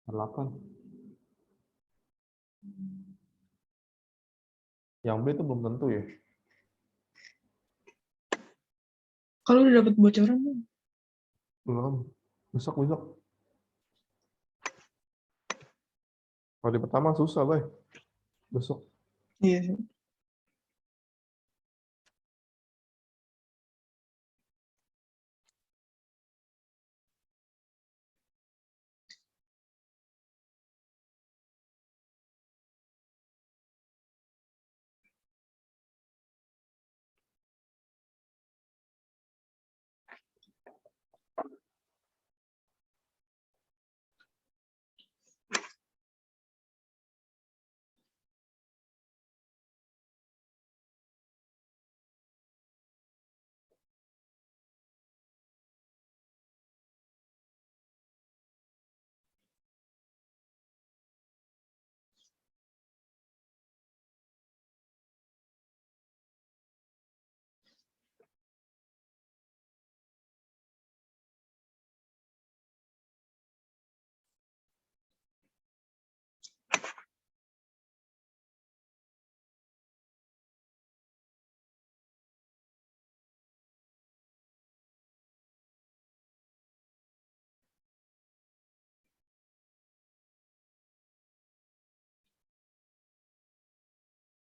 8. Yang B itu belum tentu ya. Kalau udah dapat bocoran belum? Belum. Besok. Kalau di pertama susah, Bay. Besok. Iya sih.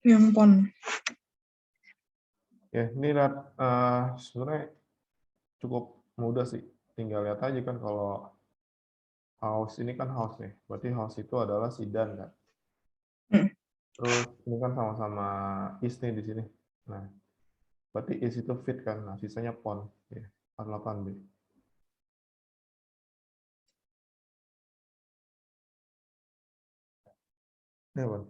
Yang pon. Ya, ini lihat sebenarnya cukup mudah sih. Tinggal lihat aja kan kalau house ini kan house nih. Berarti house itu adalah sidan kan. Terus ini kan sama-sama is nih di sini. Nah, berarti is itu fit kan. Nah, sisanya pon. Ya, 48B. Ya, Bang.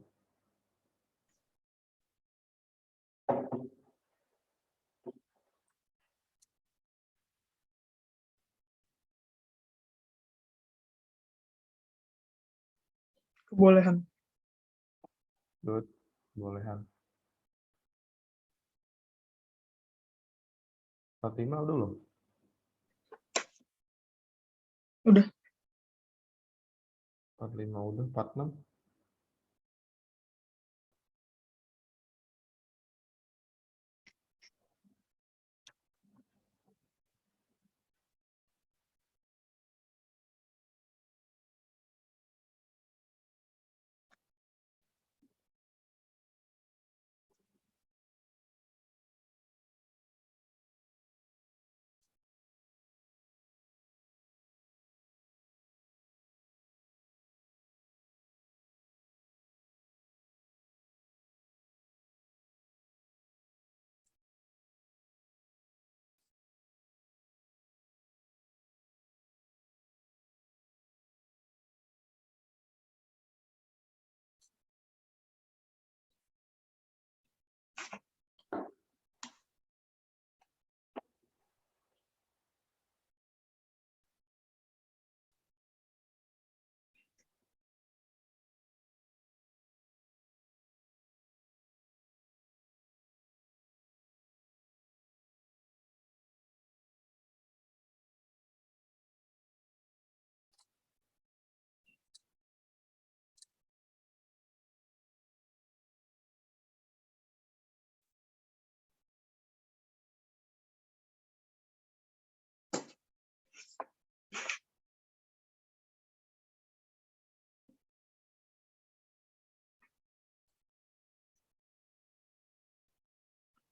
Kebolehan. Good. Bolehan. 45 udah belum? Udah. 45 udah. 46.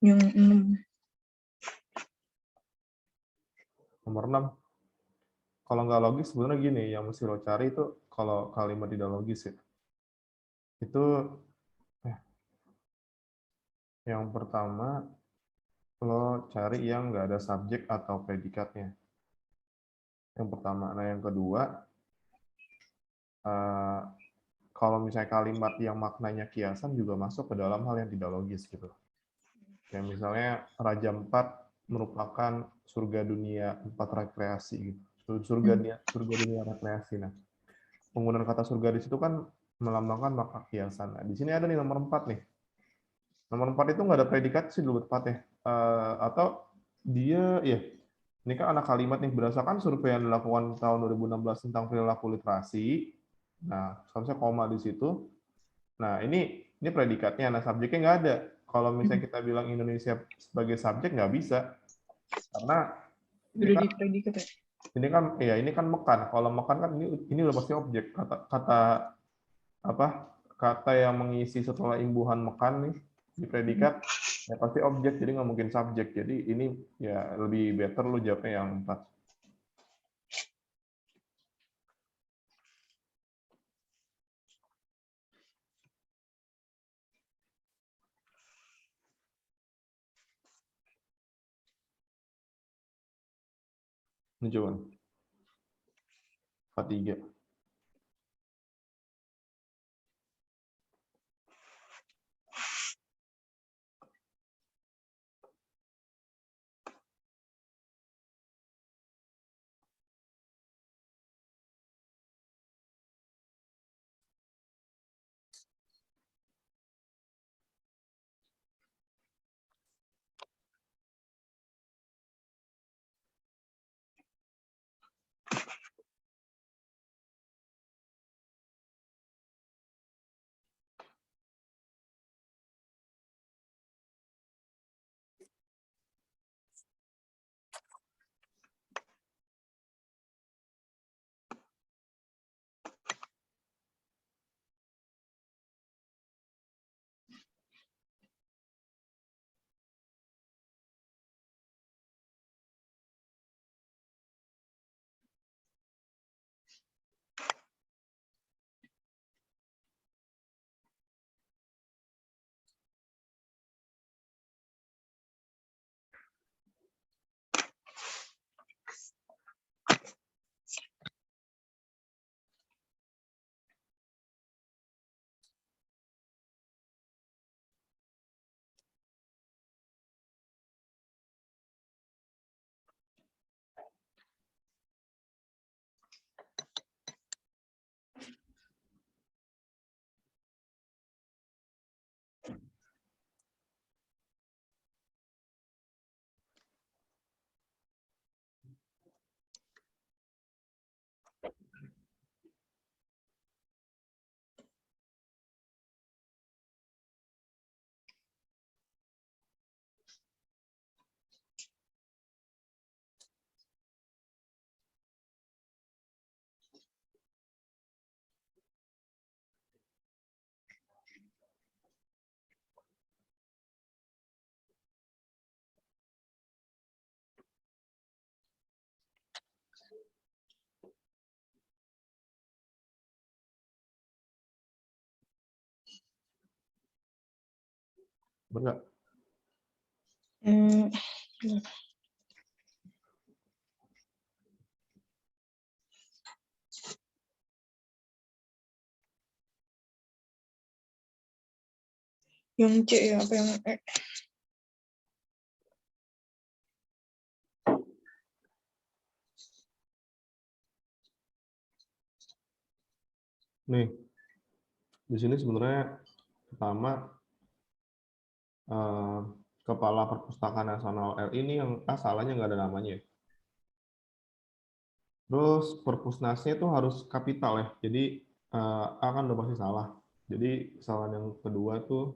Yang 6. Nomor 6. Kalau nggak logis sebenarnya gini, yang mesti lo cari itu kalau kalimat tidak logis ya. Itu yang pertama lo cari yang nggak ada subjek atau predikatnya. Yang pertama. Nah, yang kedua, kalau misalnya kalimat yang maknanya kiasan juga masuk ke dalam hal yang tidak logis gitu. Kayak misalnya Raja 4 merupakan surga dunia 4 rekreasi gitu. Surga dunia rekreasi. Nah, penggunaan kata surga di situ kan melambangkan makna kiasan. Nah, di sini ada nih nomor 4 nih. Nomor 4 itu nggak ada predikat sih dulu tepatnya. Atau dia, ya, ini kan anak kalimat nih, berdasarkan survei yang dilakukan tahun 2016 tentang perilaku literasi, Nah, seharusnya koma di situ. Nah, ini predikatnya. Nah, subjeknya nggak ada. Kalau misalnya kita bilang Indonesia sebagai subjek nggak bisa, karena ini Udah kan di predikat ya. ini kan mekan. Kalau mekan kan ini udah pasti objek. Kata apa? Kata yang mengisi setelah imbuhan mekan nih di predikat ya pasti objek. Jadi nggak mungkin subjek. Jadi ini ya lebih better lu jawabnya yang 4. Ini coba 43. Benar. Hmm, yang C ya, apa yang E? Nih, di sini sebenarnya pertama Kepala Perpustakaan Nasional RI ini yang salahnya nggak ada namanya. Terus perpusnasnya itu harus kapital ya. Jadi A kan udah pasti salah. Jadi kesalahan yang kedua tuh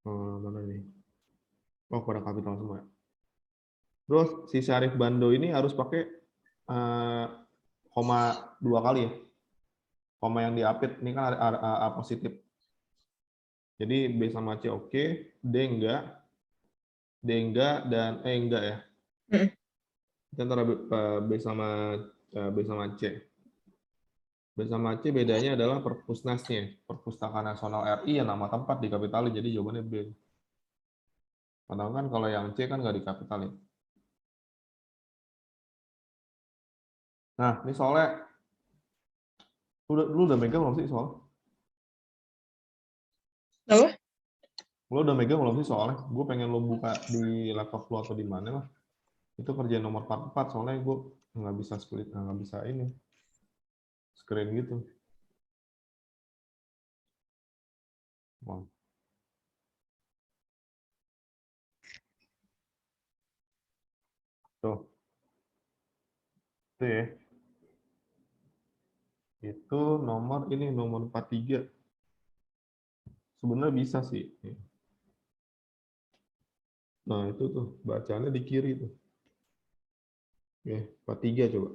mana nih? Oh, pada kapital semua. Terus si Syarif Bando ini harus pakai koma 2 kali ya. Koma yang diapit ini kan ada A positif. Jadi B sama C oke, D enggak, dan E enggak ya. Itu antara B sama C. B sama C bedanya adalah perpusnasnya. Perpustakaan Nasional RI yang nama tempat dikapitalin, jadi jawabannya B. Padahal kan kalau yang C kan nggak dikapitalin. Nah, ini soalnya lu udah megang belum sih soal? Apa? Lu udah megang belum sih soalnya? Gue pengen lu buka di laptop lu atau di mana lah. Itu kerjaan nomor 44 soalnya gue nggak bisa split, nggak bisa ini screen gitu. Wow. Tuh, tuh ya. Itu nomor 43. Sebenarnya bisa sih. Nah, itu tuh bacaannya di kiri tuh. Oke, 43 coba.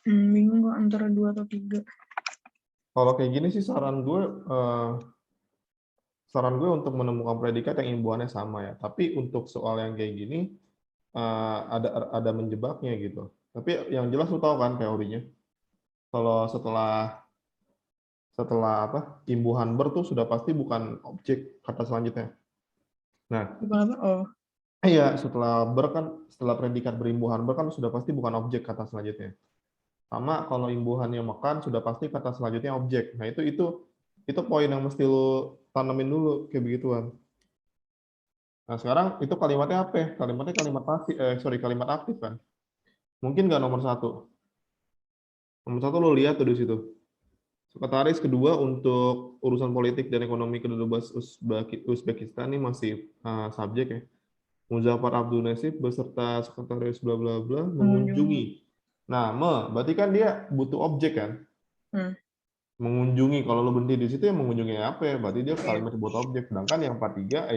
Bingung kok antara 2 atau 3. Kalau kayak gini sih saran gue untuk menemukan predikat yang imbuhannya sama ya. Tapi untuk soal yang kayak gini ada menjebaknya gitu. Tapi yang jelas lu tahu kan teorinya. Kalau setelah apa? Imbuhan ber tuh sudah pasti bukan objek kata selanjutnya. Nah, Bukan apa? Oh. iya, setelah predikat berimbuhan ber kan sudah pasti bukan objek kata selanjutnya. Sama kalau imbuhannya makan sudah pasti kata selanjutnya objek. Nah, itu poin yang mesti lu tanemin dulu kayak begituan. Nah, sekarang itu kalimatnya apa? Kalimatnya kalimat aktif kan. Mungkin nggak nomor satu. Nomor satu lo lihat tuh di situ. Sekretaris kedua untuk urusan politik dan ekonomi kedubes Uzbekistan ini masih subjek ya. Muzaffar Abdul Nasib beserta sekretaris bla bla bla mengunjungi. Nah, berarti kan dia butuh objek kan? Mengunjungi. Kalau lo berhenti di situ ya mengunjungi apa ya? Berarti dia kalimat buat objek. Sedangkan yang 43,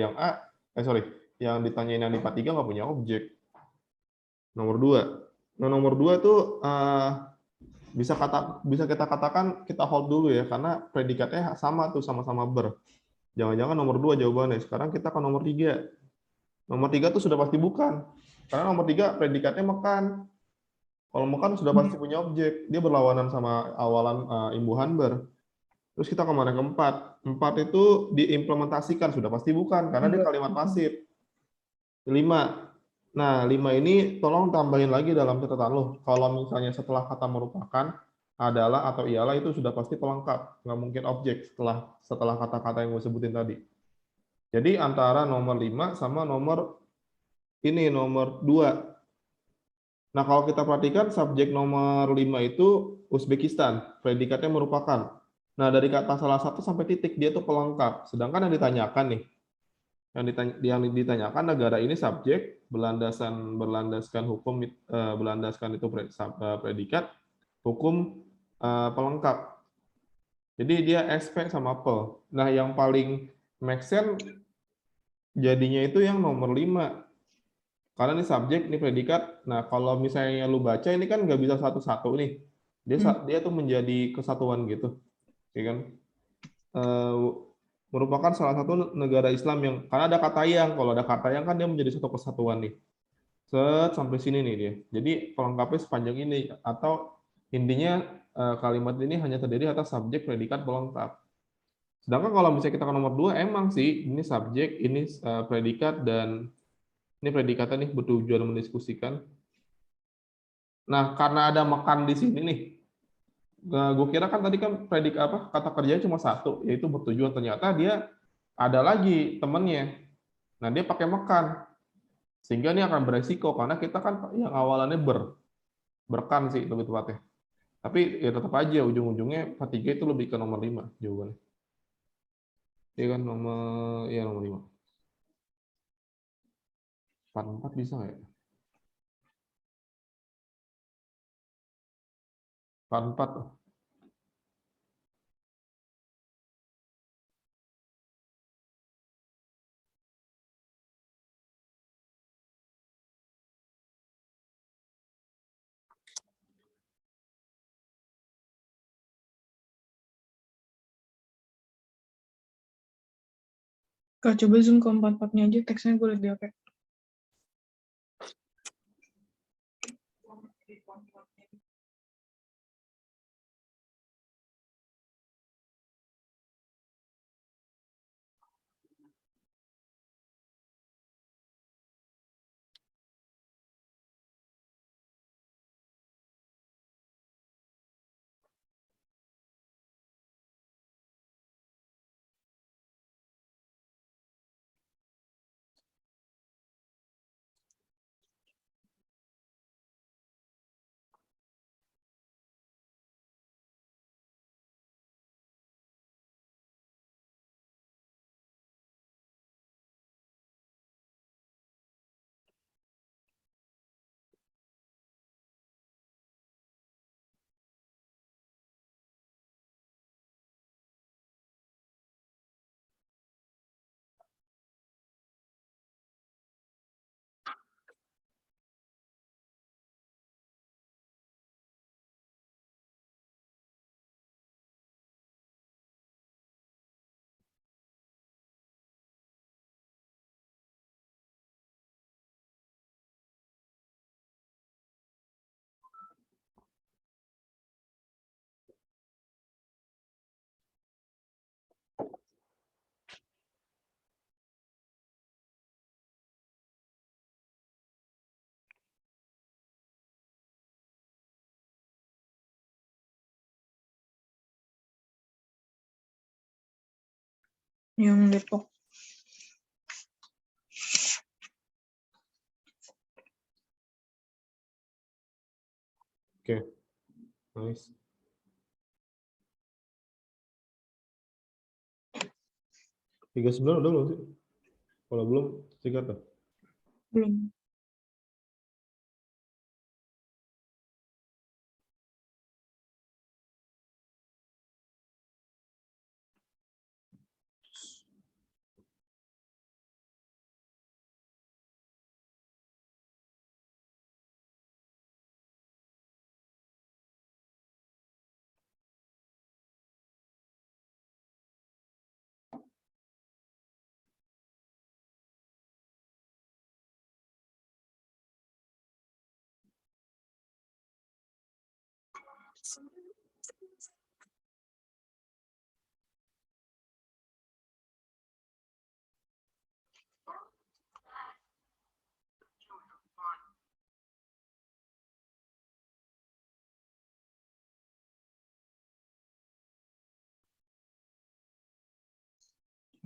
yang ditanyain yang di 43 nggak punya objek. Nomor 2. Nah, nomor 2 tuh bisa kita katakan kita hold dulu ya karena predikatnya sama tuh sama-sama ber. Jangan-jangan nomor 2 jawabannya. Sekarang kita ke nomor 3. Nomor 3 tuh sudah pasti bukan. Karena nomor 3 predikatnya makan. Kalau makan sudah pasti punya objek. Dia berlawanan sama awalan imbuhan ber. Terus kita kemana ke 4. 4 itu diimplementasikan sudah pasti bukan karena dia kalimat pasif. 5. Nah, 5 ini tolong tambahin lagi dalam catatan lo. Kalau misalnya setelah kata merupakan, adalah atau ialah itu sudah pasti pelengkap. Nggak mungkin objek setelah kata-kata yang gue sebutin tadi. Jadi antara nomor 5 sama nomor 2. Nah, kalau kita perhatikan subjek nomor 5 itu Uzbekistan. Predikatnya merupakan. Nah, dari kata salah satu sampai titik dia tuh pelengkap. Sedangkan yang ditanyakan nih, yang ditanyakan negara ini subjek berlandaskan hukum berlandaskan itu predikat hukum pelengkap. Jadi dia SP sama pel. Nah, yang paling make sense jadinya itu yang nomor 5. Karena ini subjek, ini predikat. Nah, kalau misalnya lu baca ini kan nggak bisa satu-satu nih. Dia tuh menjadi kesatuan gitu. Ya kan? Merupakan salah satu negara Islam yang karena ada kata yang, kalau ada kata yang kan dia menjadi satu kesatuan nih. Sampai sini nih dia. Jadi pelengkapnya sepanjang ini, atau intinya kalimat ini hanya terdiri atas subjek, predikat, pelengkap. Sedangkan kalau misalnya kita ke nomor 2, emang sih ini subjek, ini predikat, dan ini predikatnya nih bertujuan mendiskusikan. Nah, karena ada makan di sini nih, gue kira kan tadi kan kata kerjanya cuma satu, yaitu bertujuan. Ternyata dia ada lagi temennya. Nah, dia pakai makan. Sehingga ini akan beresiko, karena kita kan yang awalannya berkan sih lebih tepatnya. Tapi ya tetap aja ujung-ujungnya K3 itu lebih ke nomor 5 jawabannya. Iya kan nomor 5. 44 bisa nggak ya? 44. Kak, coba zoom ke 44-nya aja, teksnya gue liat di HP. Yang Depok. Oke, nice. 39 udah belum sih? Kalau belum, sikat tuh. Belum.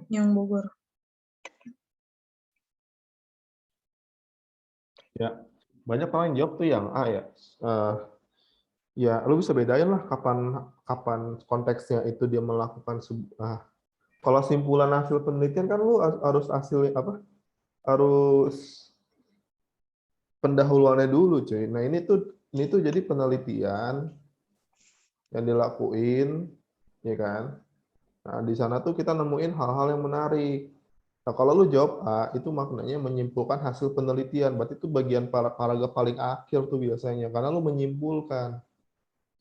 Yang Bogor. Ya, banyak orang yang jawab tuh yang A ya. Ya, lu bisa bedain lah kapan konteksnya itu dia melakukan kalau simpulan hasil penelitian kan lu harus hasil apa? Harus pendahuluannya dulu, cuy. Nah, ini tuh jadi penelitian yang dilakuin, ya kan? Nah, di sana tuh kita nemuin hal-hal yang menarik. Nah, kalau lu jawab A, itu maknanya menyimpulkan hasil penelitian. Berarti itu bagian paragraf paling akhir tuh biasanya, karena lu menyimpulkan.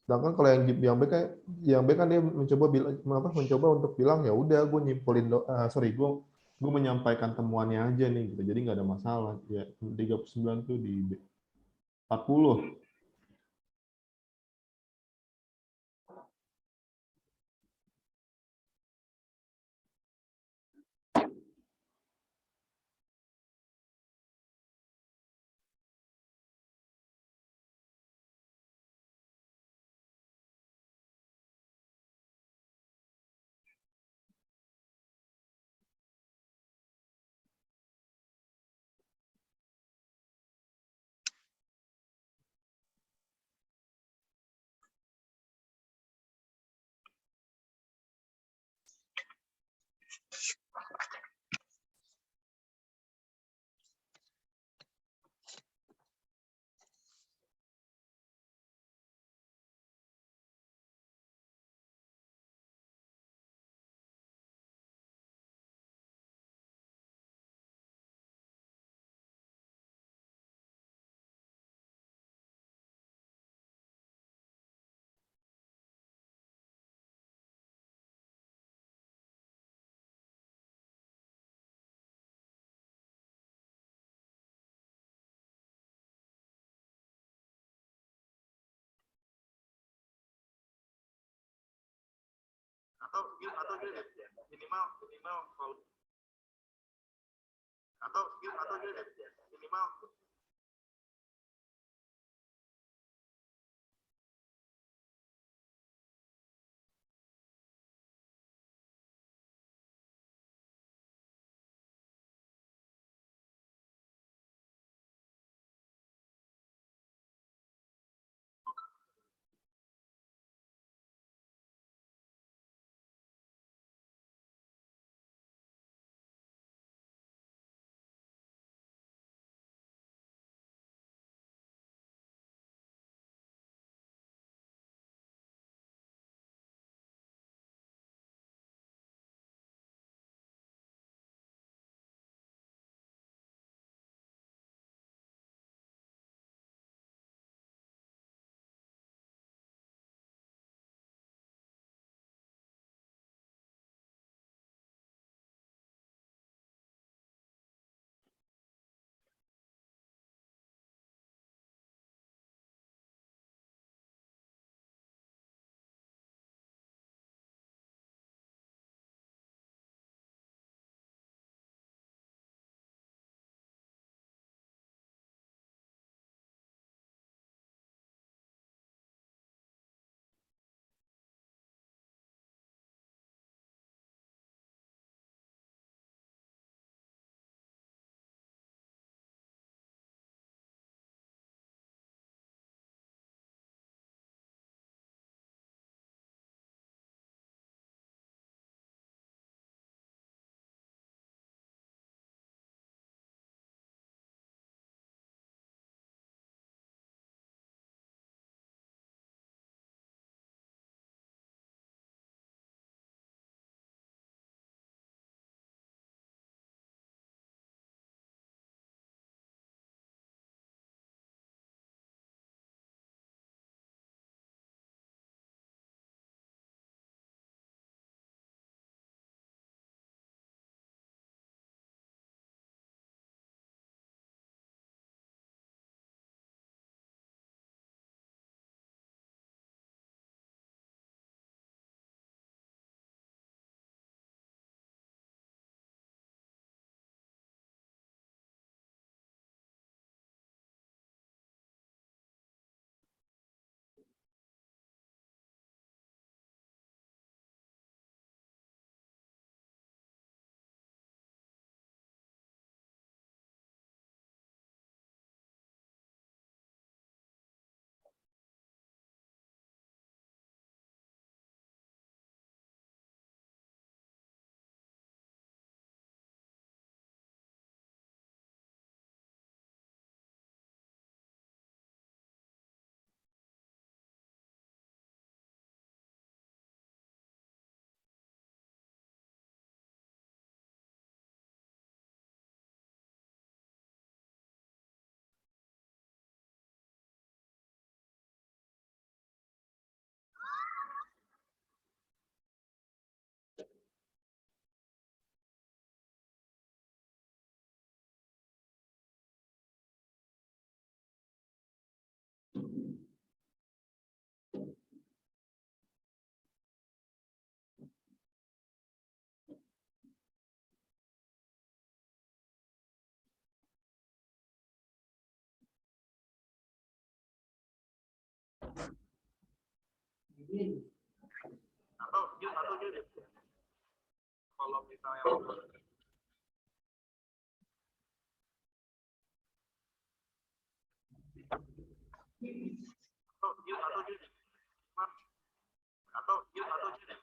Sedangkan kalau yang B kan dia mencoba untuk bilang ya udah gue nyimpulin gue gue menyampaikan temuannya aja nih gitu, jadi nggak ada masalah ya. 39 tuh di 40. atau gini deh, minimal minimal kalau atau gini deh, minimal atau gini, kalau misalnya atau gini,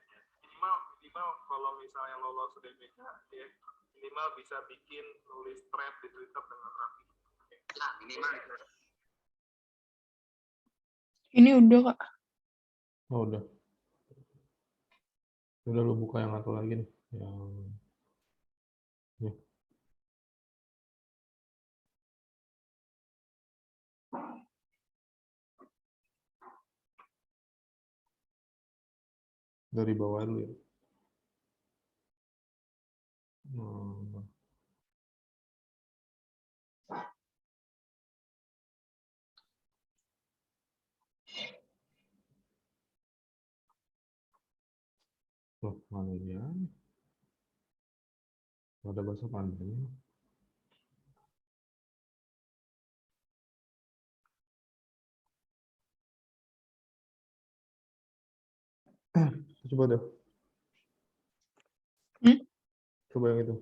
minimal kalau misalnya lolos UTBK, ya minimal bisa bikin nulis thread di Twitter dengan rapi. Nah, minimal. Ini udah, Kak. Oh, udah. Udah lu buka yang satu lagi nih. Yang nih. Dari bawah dulu ya. Loh, mana dia? Ada bahasa pandanya. Coba deh. Coba yang itu.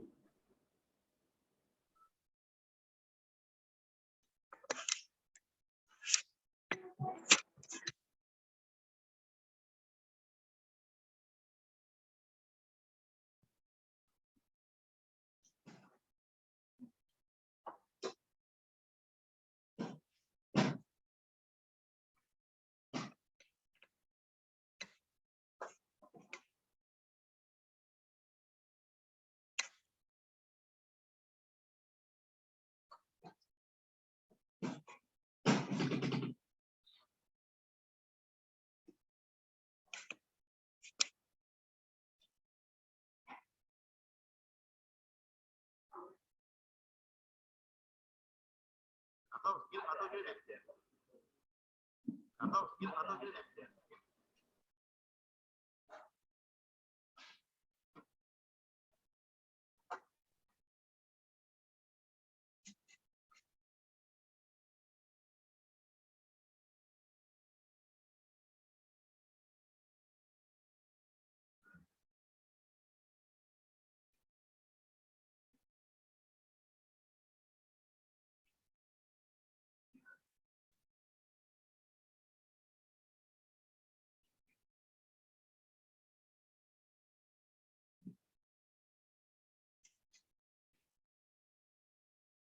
Atau gini.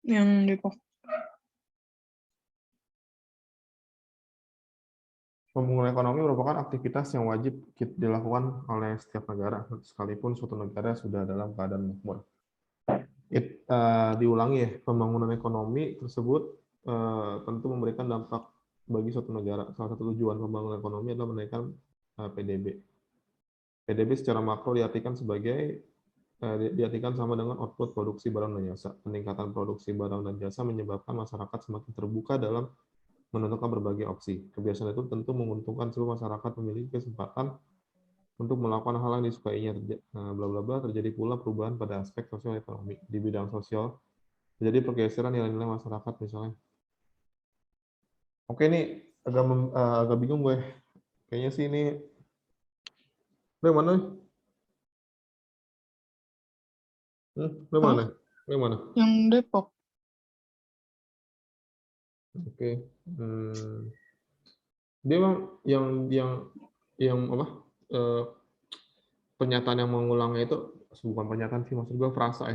Yang Depok. Pembangunan ekonomi merupakan aktivitas yang wajib dilakukan oleh setiap negara, sekalipun suatu negara sudah dalam keadaan makmur. Diulangi ya, pembangunan ekonomi tersebut tentu memberikan dampak bagi suatu negara. Salah satu tujuan pembangunan ekonomi adalah menaikkan PDB. PDB secara makro diartikan sama dengan output produksi barang dan jasa. Peningkatan produksi barang dan jasa menyebabkan masyarakat semakin terbuka dalam menentukan berbagai opsi. Kebiasaan itu tentu menguntungkan seluruh masyarakat memiliki kesempatan untuk melakukan hal yang disukainya. Bla bla bla. Terjadi pula perubahan pada aspek sosial ekonomi. Di bidang sosial terjadi pergeseran nilai-nilai masyarakat misalnya. Oke, ini agak bingung gue. Kayaknya sih ini mana? Mana? Mana? Yang Depok. Oke. Dia memang yang apa? Pernyataan yang mengulangnya itu bukan pernyataan sih, maksud gue frasa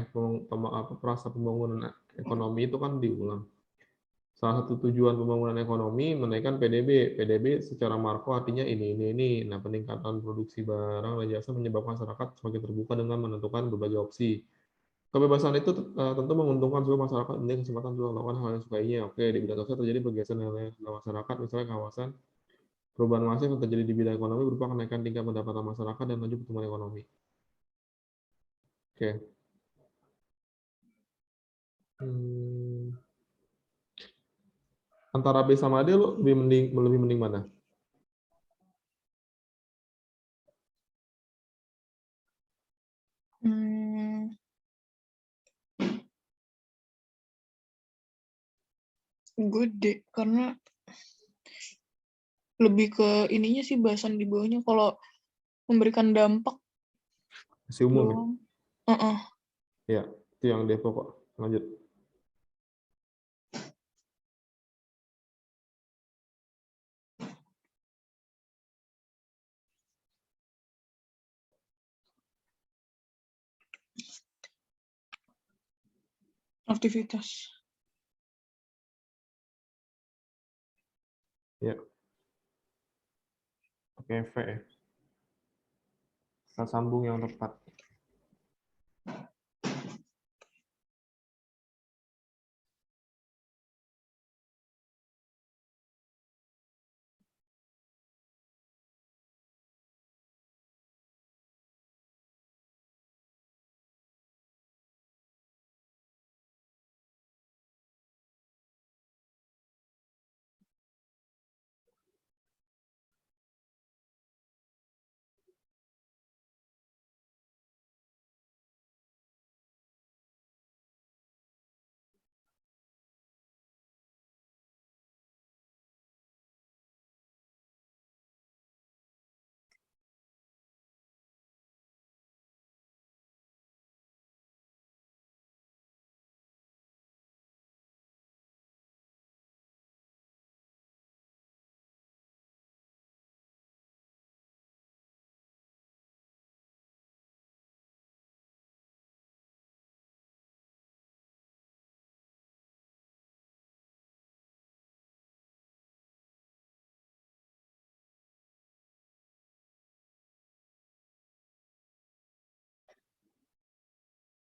frasa pembangunan ekonomi itu kan diulang. Salah satu tujuan pembangunan ekonomi menaikkan PDB. PDB secara makro artinya ini. Nah, peningkatan produksi barang dan jasa menyebabkan masyarakat semakin terbuka dengan menentukan berbagai opsi. Kebebasan itu tentu menguntungkan seluruh masyarakat, memiliki kesempatan untuk melakukan hal yang sukainya. Oke, di bidang sosial terjadi pergeseran nilai masyarakat, misalnya kawasan perubahan masif yang terjadi di bidang ekonomi berupa kenaikan tingkat pendapatan masyarakat dan laju pertumbuhan ekonomi. Oke. Antara B sama D lo lebih mending mana? Gue D, karena lebih ke ininya sih bahasan di bawahnya kalau memberikan dampak Masih umum ya? doang. Heeh. Ya, itu yang Devo kok. Lanjut. Aktivitas. Ya, pakai V ya. Kita sambung yang tepat.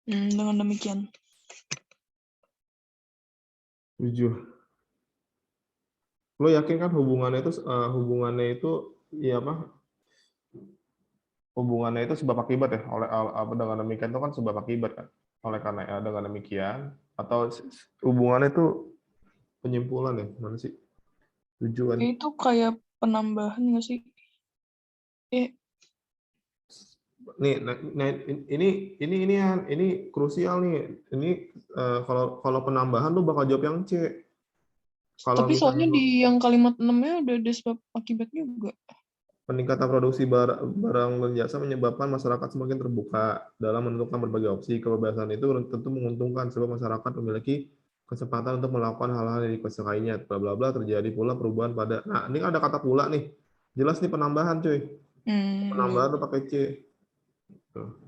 Dengan demikian. 7. Lo yakin kan hubungannya itu ya apa? Hubungannya itu sebab akibat ya. Oleh apa dengan demikian itu kan sebab akibat kan. Oleh karena dengan demikian atau hubungannya itu penyimpulan ya, mana sih? Tujuan. Itu kayak penambahan nggak sih? Nih, nah, ini krusial nih. Ini kalau penambahan lu bakal jawab yang C. Kalau Tapi misalnya soalnya di yang kalimat 6-nya udah ada sebab akibat juga. peningkatan produksi barang dan jasa menyebabkan masyarakat semakin terbuka dalam menentukan berbagai opsi. Kebebasan itu tentu menguntungkan sebab masyarakat memiliki kesempatan untuk melakukan hal-hal yang disukainya. Bla bla bla, terjadi pula perubahan pada. Nah, ini ada kata pula nih. Jelas nih penambahan, cuy. Penambahan tuh pakai C. Tuh.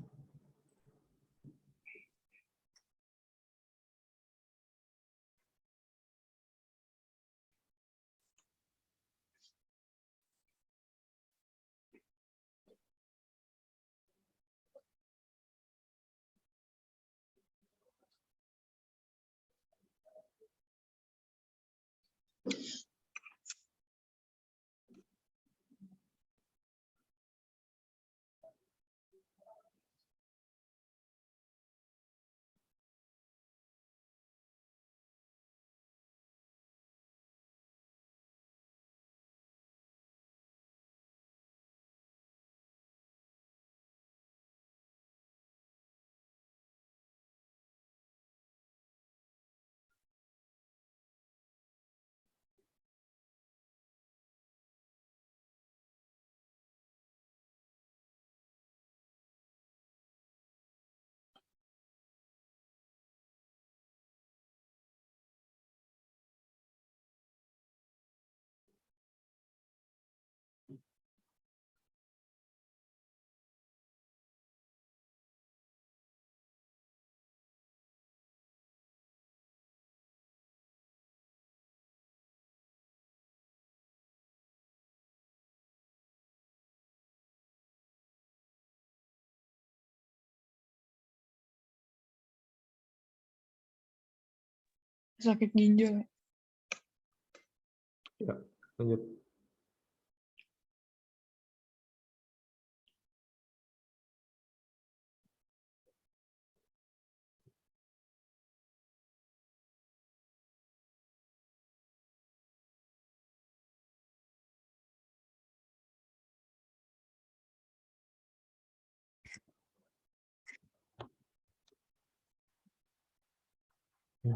Sakit ginjal. Ya, lanjut. Ya.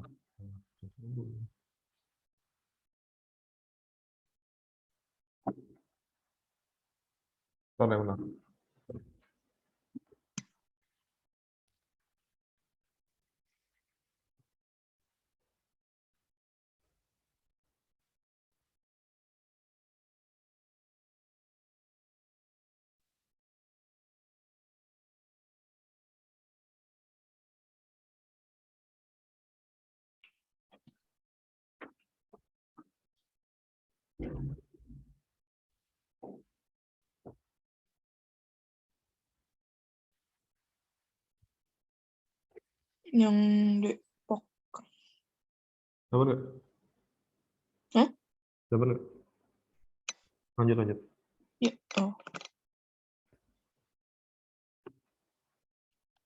Benar, benar. Yang Depok. Dapat nggak? Hah? Dapat nggak? Lanjut, lanjut. Ya. Oh.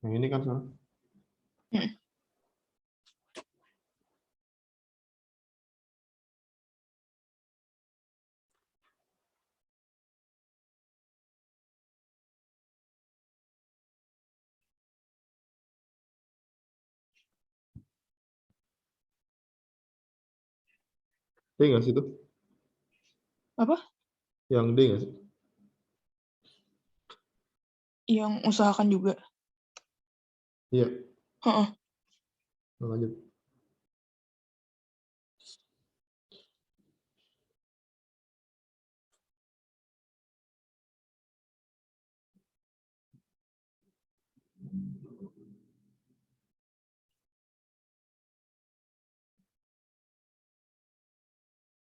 Yang ini kan sekarang. Hmm. D nggak sih itu? Apa? Yang D nggak sih? Yang usahakan juga. Iya. Heeh. Nah, lanjut.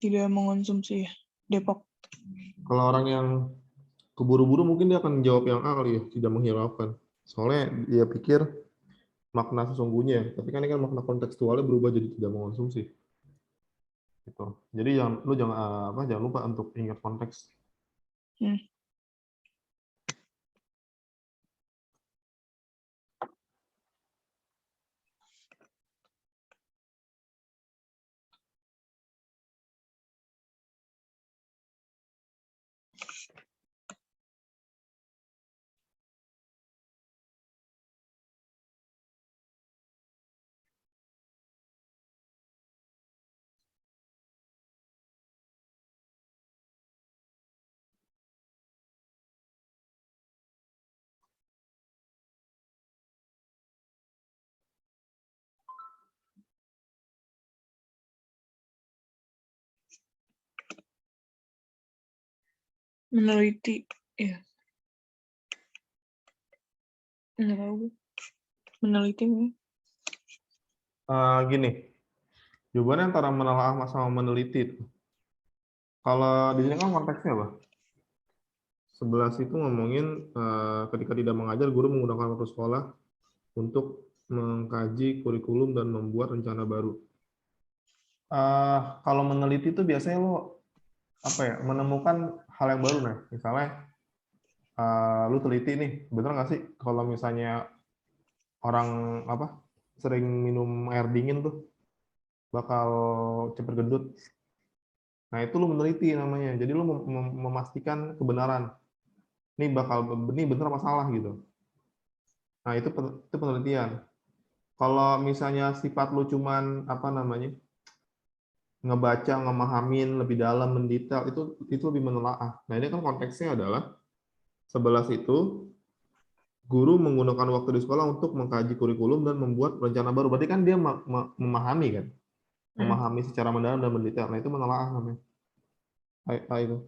Tidak mengonsumsi Depok. Kalau orang yang keburu-buru mungkin dia akan jawab yang A kali ya, tidak menghiraukan. Soalnya dia pikir makna sesungguhnya, tapi kan ini kan makna kontekstualnya berubah jadi tidak mengonsumsi. Gitu. Jadi lu jangan jangan lupa untuk ingat konteks. Hmm. Meneliti. Ya. Nggak tahu. Meneliti. Gini, jawabannya antara menelaah sama meneliti. Kalau di sini kan konteksnya apa? 11 itu ngomongin ketika tidak mengajar, guru menggunakan waktu sekolah untuk mengkaji kurikulum dan membuat rencana baru. Kalau meneliti itu biasanya lo menemukan hal yang baru nih. Misalnya lu teliti nih, bener nggak sih kalau misalnya orang sering minum air dingin tuh bakal cepet gendut. Nah itu lu meneliti namanya. Jadi lu memastikan kebenaran. Ini bener apa salah gitu. Nah itu penelitian. Kalau misalnya sifat lu cuman ngebaca, ngemahamin lebih dalam, mendetail, itu lebih menelaah. Nah ini kan konteksnya adalah 11 itu guru menggunakan waktu di sekolah untuk mengkaji kurikulum dan membuat rencana baru. Berarti kan dia memahami kan, memahami secara mendalam dan mendetail. Nah itu menelaah namanya. Itu.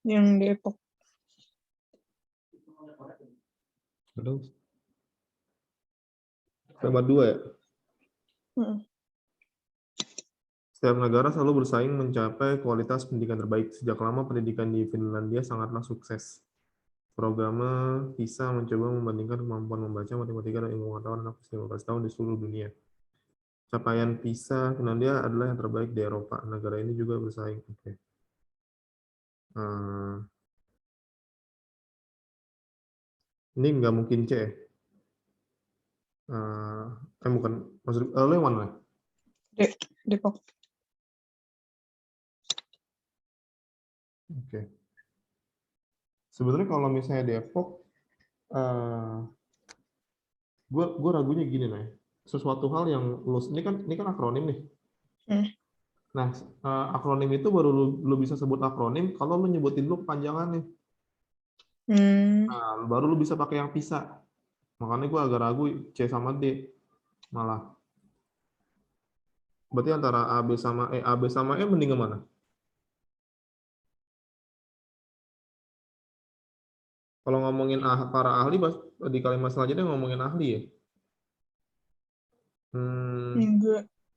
Yang Depok. Aduh. Sama 2 ya? Setiap negara selalu bersaing mencapai kualitas pendidikan terbaik. Sejak lama pendidikan di Finlandia sangatlah sukses. Program PISA mencoba membandingkan kemampuan membaca, matematika, dan ilmu pengetahuan anak usia 15 tahun di seluruh dunia. Capaian PISA Finlandia adalah yang terbaik di Eropa. Negara ini juga bersaing. Oke. Ini nggak mungkin C. Bukan. Maksud lo yang mana? Depok. Oke. Sebenarnya kalau misalnya Depok, gue ragunya gini nih. Sesuatu hal yang ini kan akronim nih. Nah, akronim itu baru lu bisa sebut akronim kalau lu nyebutin lu kepanjangannya. Nah, baru lu bisa pakai yang PISA. Makanya gue agak ragu C sama D malah. Berarti antara AB sama E mending mana? Kalau ngomongin para ahli di kalimat selanjutnya ngomongin ahli ya.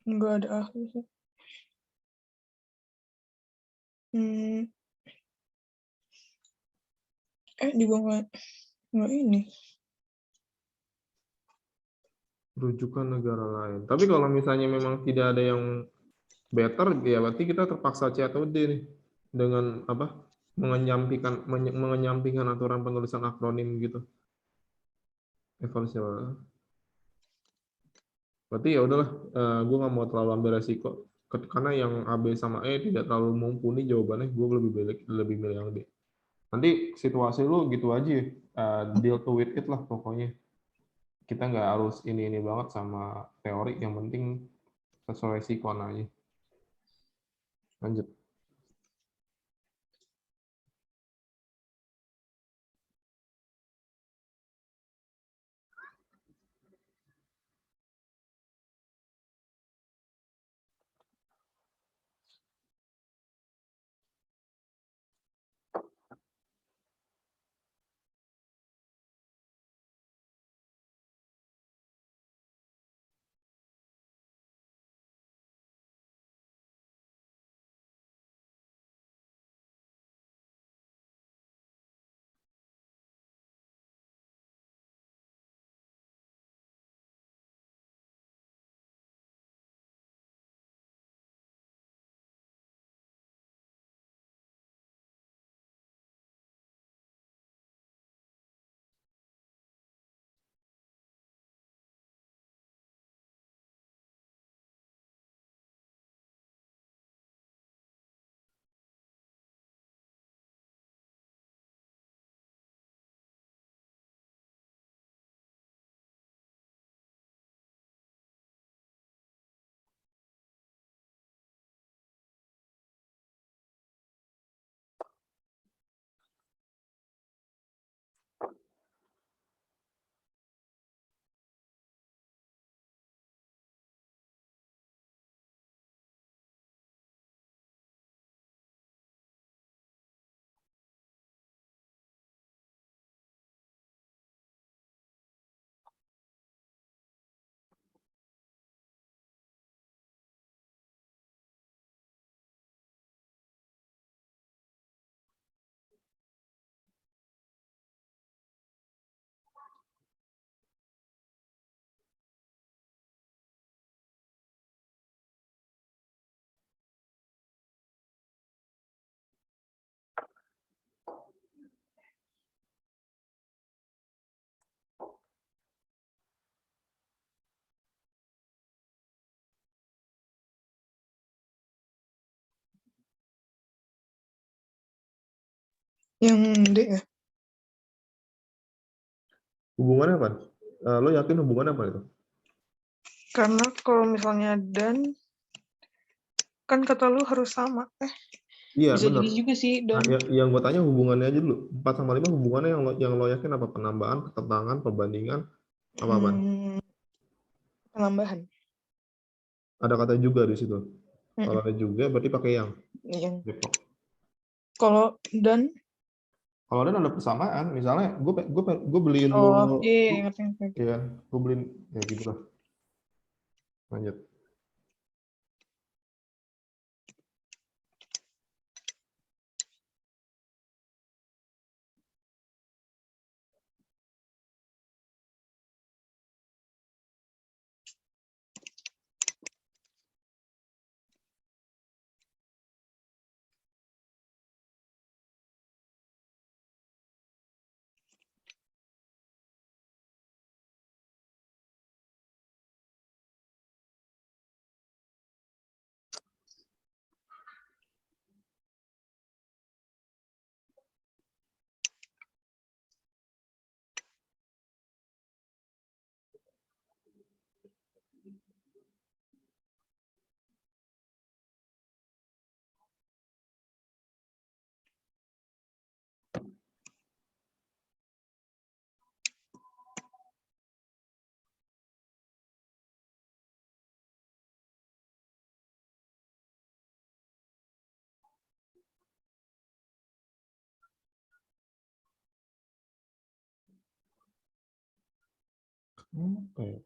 Enggak ada ahli sih. Juga nggak ini. Rujukan negara lain. Tapi kalau misalnya memang tidak ada yang better, ya berarti kita terpaksa C atau D nih. Dengan apa? Mengenyampingkan aturan penulisan akronim gitu. Evaluasi. Berarti ya udahlah, gue nggak mau terlalu ambil resiko. Karena yang A, B sama E tidak terlalu mumpuni jawabannya, gue lebih milih yang D. Nanti situasi lu gitu aja, deal to with it lah pokoknya. Kita nggak harus ini banget sama teori, yang penting sesuai sikon aja. Lanjut. Yang D ya? Hubungannya apa? Lo yakin hubungannya apa itu? Karena kalau misalnya dan, kan kata lu harus sama. Iya, Bisa benar. jadi juga sih Nah, dan. yang gue tanya hubungannya aja dulu. 4 sama 5 hubungannya yang lo yakin apa? Penambahan, ketentangan, perbandingan, apa-apa? Penambahan. Ada kata juga di situ. Kalau ada juga berarti pakai yang. Yang. Depok. Kalau dan Kalau dan ada persamaan, misalnya gue beliin oh lo, iya ngerti ngerti. ya gue beliin ya gitu lah. Lanjut. Apa ya?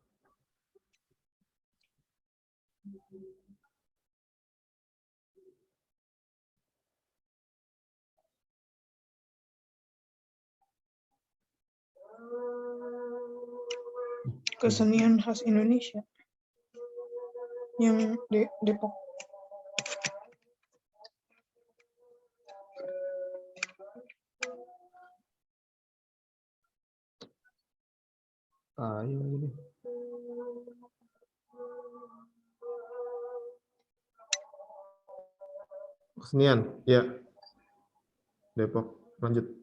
Kesenian khas Indonesia yang Depok. Ayo ini. Kesenian, ya. Depok, lanjut.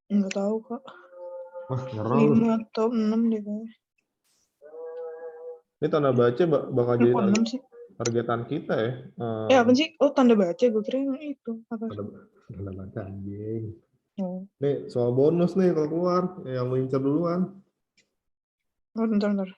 Nggak tahu kak. Wah, nyerah lu. 5 atau 6 deh kayaknya. Ini tanda baca bakal Ini jadi kok 6 sih? targetan kita ya. Apa sih? Oh tanda baca, gue kira yang itu. Apa? Tanda baca anjing. Oh, Nih soal bonus nih kalau keluar yang ngincer duluan. oh bentar.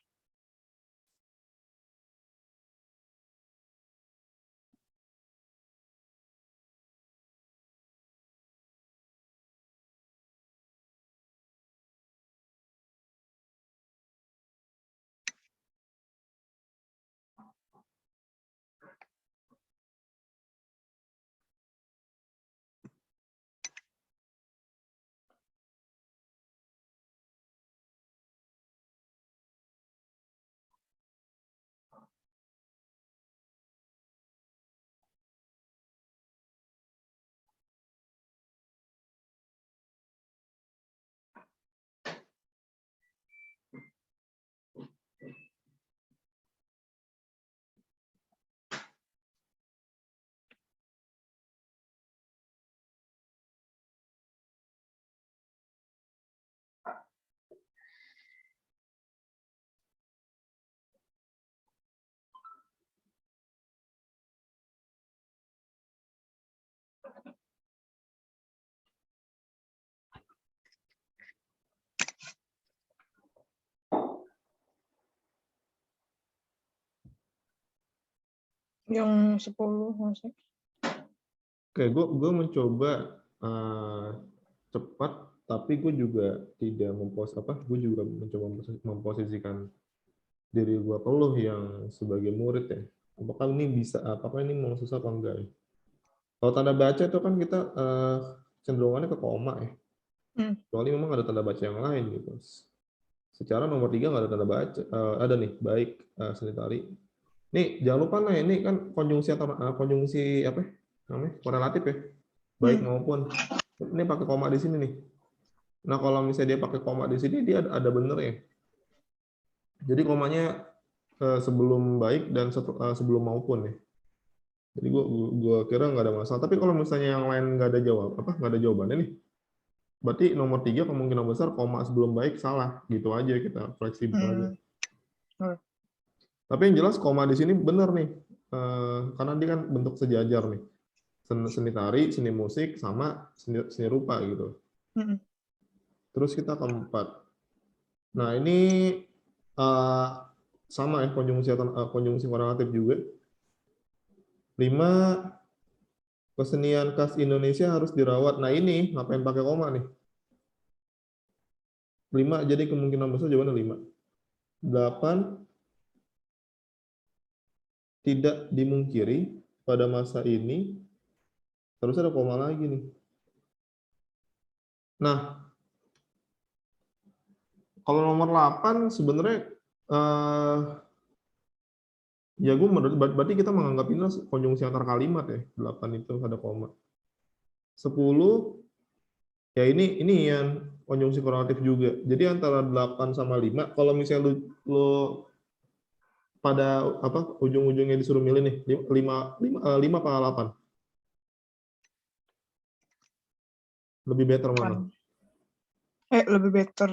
Yang 10 masih. Oke, gue mencoba cepat, tapi gue juga tidak gue juga mencoba memposisikan diri gue ke lu yang sebagai murid ya. Apakah ini mau susah apa enggak ya? Kalau tanda baca itu kan kita cenderungannya ke koma ya. Kecuali memang ada tanda baca yang lain gitu. Secara nomor 3 nggak ada tanda baca. Ada nih, baik seni tari. Nih, jangan lupa nih, ini kan konjungsi apa namanya? Korelatif ya. Baik maupun. Ini pakai koma di sini nih. Nah, kalau misalnya dia pakai koma di sini, dia ada bener ya. Jadi komanya sebelum baik dan sebelum maupun ya. Jadi gua kira nggak ada masalah. Tapi kalau misalnya yang lain nggak ada nggak ada jawabannya nih. Berarti nomor 3 kemungkinan besar koma sebelum baik salah. Gitu aja, kita fleksibel aja. Tapi yang jelas koma di sini bener nih. Karena dia kan bentuk sejajar nih. Seni tari, seni musik, sama seni rupa gitu. Terus kita ke 4. Nah, ini sama ya, konjungsi korelatif juga. 5, kesenian khas Indonesia harus dirawat. Nah, ini ngapain pakai koma nih? 5, jadi kemungkinan besar jawabannya 5. 8, tidak dimungkiri pada masa ini, terus ada koma lagi nih. Nah, kalau nomor 8 sebenarnya ya gue berarti kita menganggap ini konjungsi antar kalimat ya. 8 itu ada koma. 10 ya ini yang konjungsi korelatif juga. Jadi antara 8 sama 5, kalau misalnya lu pada ujung-ujungnya disuruh milih nih 5 apa 8? Lebih better mana? Lebih better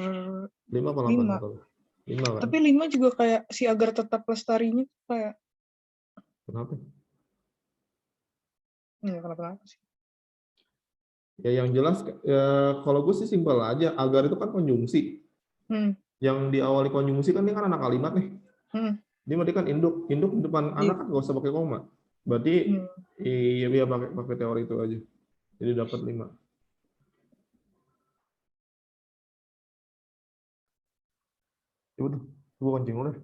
5 apa 8? 5 kan? Tapi 5 juga kayak si agar tetap lestarinya kayak. Kenapa? Ya, kenapa sih? Ya yang jelas ya, kalau gue sih simpel aja, agar itu kan konjungsi. Yang diawali konjungsi kan ini kan anak kalimat nih. Dia berarti kan induk di depan anak kan nggak usah pakai koma. Berarti iya pakai teori itu aja. Jadi dapat 5. Ya udah, gue kencing dulu deh.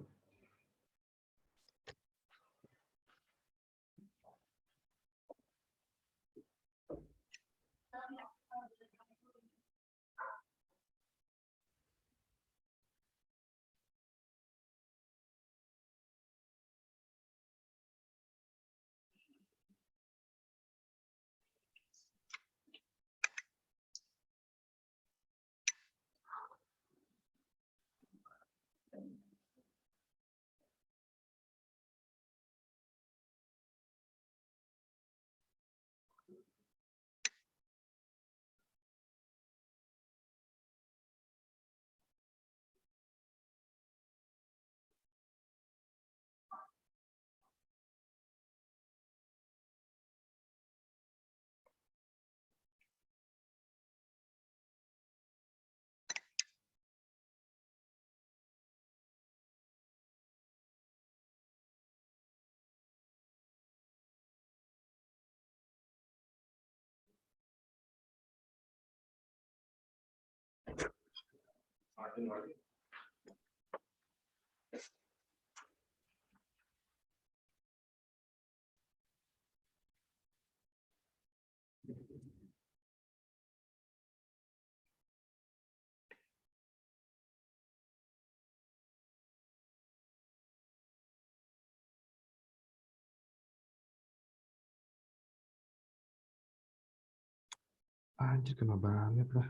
Anjir, kena banget lah.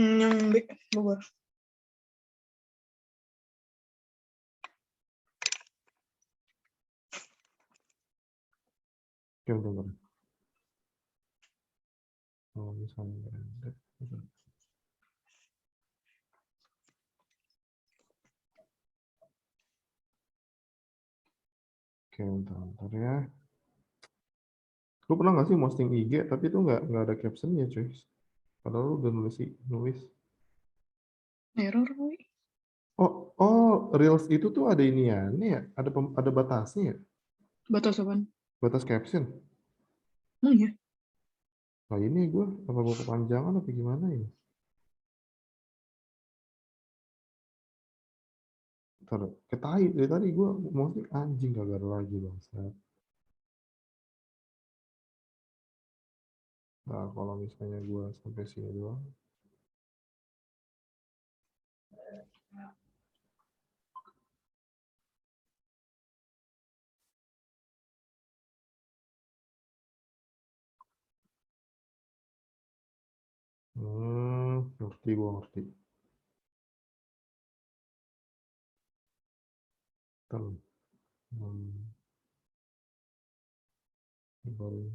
Yang B, Bogor. Coba. Kalau misalnya Oke, bentar ya. Lu pernah nggak sih posting IG tapi itu nggak ada captionnya cuy. Padahal lu udah nulis. Error kali. Oh, Reels itu tuh ada iniannya ya? Ada batasnya ya? Batas apaan? Batas caption. Oh iya. Nah ini gue, apa gue kepanjangan apa gimana ya? Ntar, ketai dari tadi gue mau sih anjing gak ada lagi bangsat. Nah, kalau misalnya gue sampai sini doang. Ngerti gue ngerti. Ntar, baru.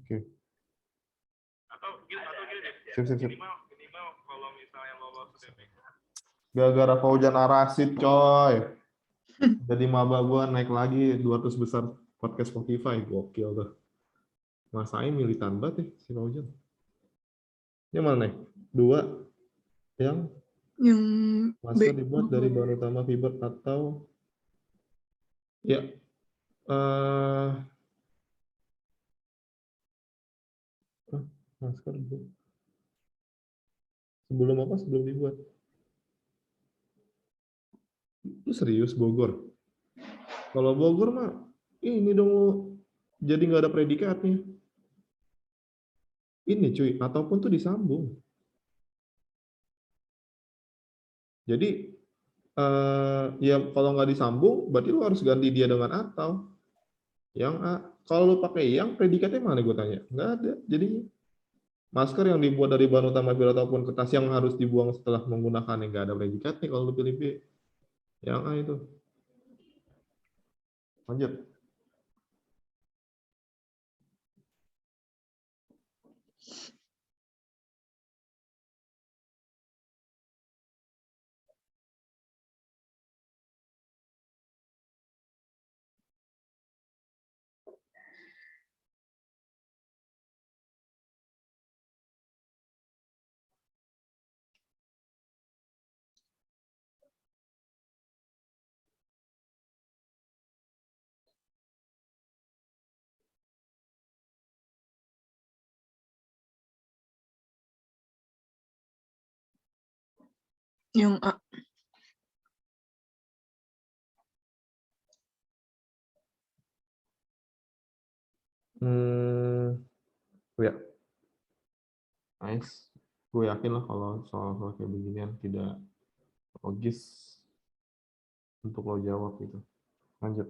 Oke. Atau gini deh. Sip. Minimal kalau misalnya lolos UTBK. Gara-gara Faujan Arasid coy. Jadi maba gue naik lagi 200 besar podcast Spotify. Gokil tuh. Masain militan banget ya si Faujan. Yang mana nih? 2 yang Yang masker dibuat dari bahan utama fiber atau ya masker sebelum dibuat. Lu serius Bogor? Kalau Bogor mah ini dong lu jadi nggak ada predikatnya. Ini cuy, ataupun tuh disambung. Jadi ya kalau nggak disambung, berarti lu harus ganti dia dengan atau. Yang A. Kalau lu pakai yang predikatnya mana gue tanya? Nggak ada. Jadinya masker yang dibuat dari bahan utama fiber ataupun kertas yang harus dibuang setelah menggunakan yang nggak ada predikatnya kalau lu pilih B. Yang A itu. Lanjut. yang A. Ya. Nice. Gue yakin lah kalau soal kayak beginian tidak logis untuk lo jawab gitu. Lanjut.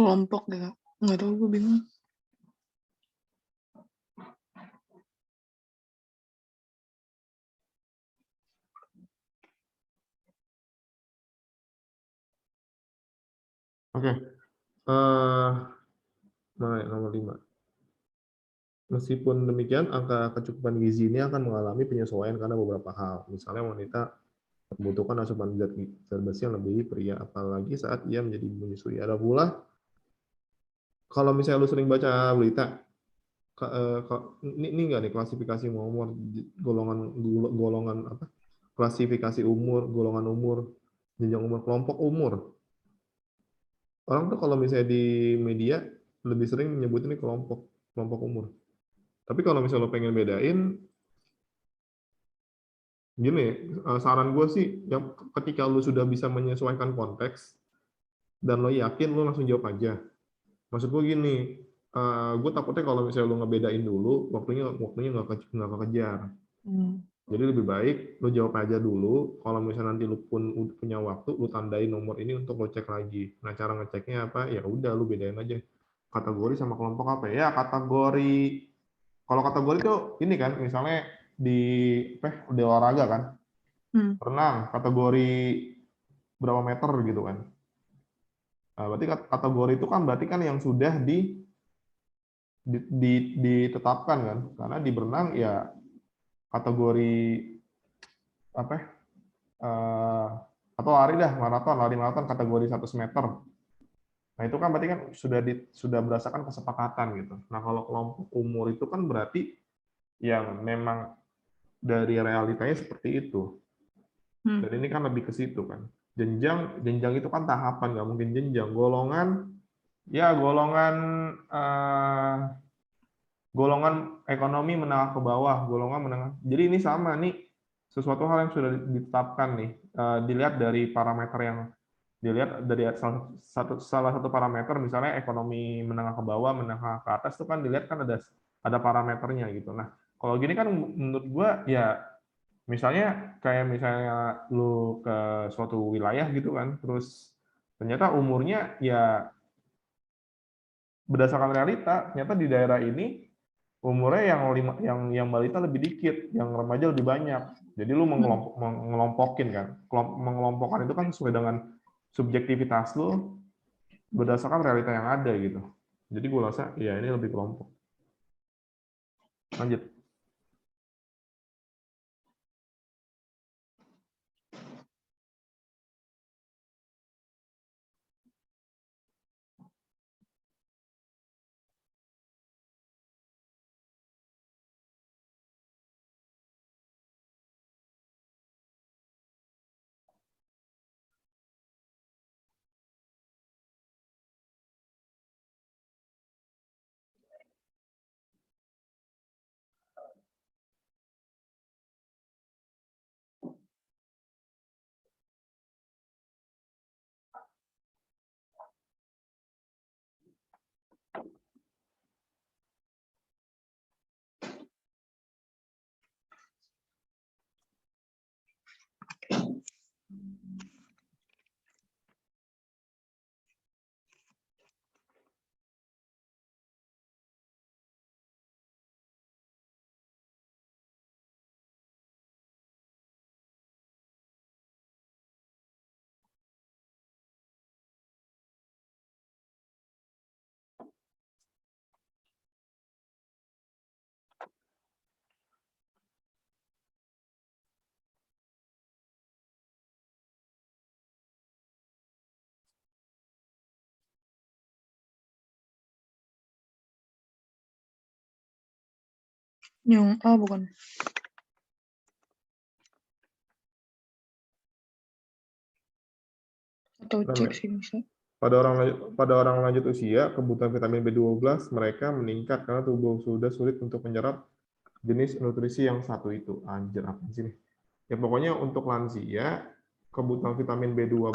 kelompok ya. Nggak tahu, gue bingung. Oke. Mana nomor 5. Meskipun demikian, angka kecukupan gizi ini akan mengalami penyesuaian karena beberapa hal. Misalnya wanita membutuhkan asupan zat besi yang lebih pria, apalagi saat ia menjadi menyusui. Ada pula, kalau misalnya lu sering baca berita, ini enggak nih klasifikasi umur, golongan apa? Klasifikasi umur, golongan umur, jenjang umur, kelompok umur. Orang tuh kalau misalnya di media lebih sering menyebut ini kelompok umur. Tapi kalau misalnya lo pengen bedain, gini, saran gue sih, yang ketika lo sudah bisa menyesuaikan konteks dan lo yakin, lo langsung jawab aja. Maksud gue gini, gue takutnya kalau misalnya lo ngebedain dulu, waktunya nggak kekejar. Jadi lebih baik lo jawab aja dulu. Kalau misalnya nanti lo pun punya waktu, lo tandain nomor ini untuk lo cek lagi. Nah, cara ngeceknya apa? Ya udah, lo bedain aja kategori sama kelompok apa ya. Kategori, kalau kategori itu ini kan, misalnya di olahraga kan, renang kategori berapa meter gitu kan. Nah, berarti kategori itu kan berarti kan yang sudah ditetapkan kan, karena di berenang ya kategori apa atau lari maraton kategori 100 meter. Nah, itu kan berarti kan sudah berdasarkan kesepakatan gitu. Nah, kalau kelompok umur itu kan berarti yang memang dari realitanya seperti itu. Dan ini kan lebih ke situ kan. Jenjang itu kan tahapan, nggak mungkin jenjang. Golongan ekonomi menengah ke bawah, golongan menengah. Jadi ini sama nih, sesuatu hal yang sudah ditetapkan nih. Dilihat dari parameter yang dilihat dari salah satu parameter, misalnya ekonomi menengah ke bawah, menengah ke atas itu kan dilihat kan ada parameternya gitu. Nah, kalau gini kan menurut gua ya misalnya lu ke suatu wilayah gitu kan, terus ternyata umurnya ya berdasarkan realita, ternyata di daerah ini umurnya yang balita lebih dikit, yang remaja lebih banyak. Jadi lu mengelompokin kan. Mengelompokkan itu kan sesuai dengan subjektivitas lu berdasarkan realita yang ada gitu. Jadi gue rasa ya ini lebih kelompok. Lanjut. Yang A bukan? Atau cek sih bisa. Pada orang lanjut usia, kebutuhan vitamin B12 mereka meningkat karena tubuh sudah sulit untuk menyerap jenis nutrisi yang satu itu. Anjir, apa sih nih? Ya pokoknya untuk lansia, kebutuhan vitamin B12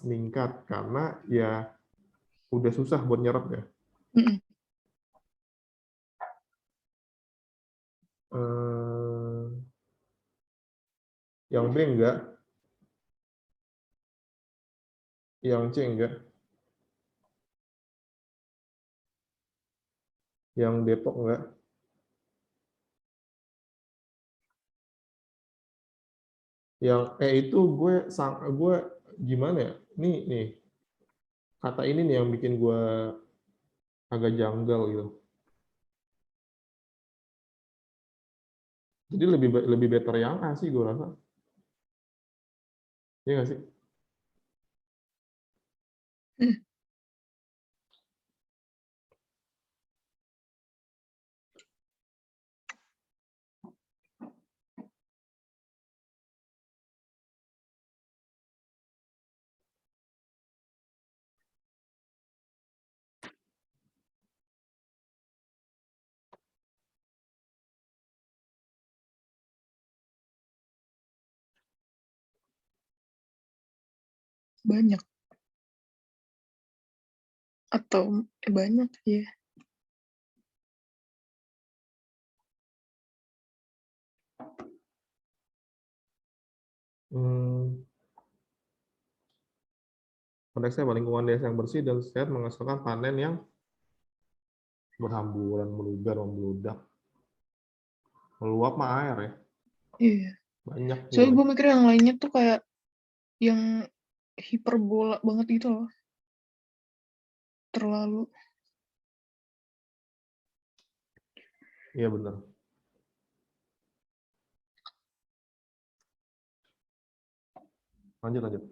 meningkat karena ya udah susah buat nyerap ya. Yang B enggak, yang C enggak. Yang Depok enggak? Yang itu gue gimana ya? Nih kata ini nih yang bikin gue agak janggal gitu. Jadi lebih better yang A sih gue rasa. Iya nggak sih? Banyak. Atau banyak ya. Konteksnya lingkungan desa yang bersih dan sehat menghasilkan panen yang berhamburan, meluber, membludak. Meluap mah air ya. Iya. Banyak. Soalnya gue mikir yang lainnya tuh kayak yang hiperbola banget gitu loh. Terlalu. Iya benar. Lanjut.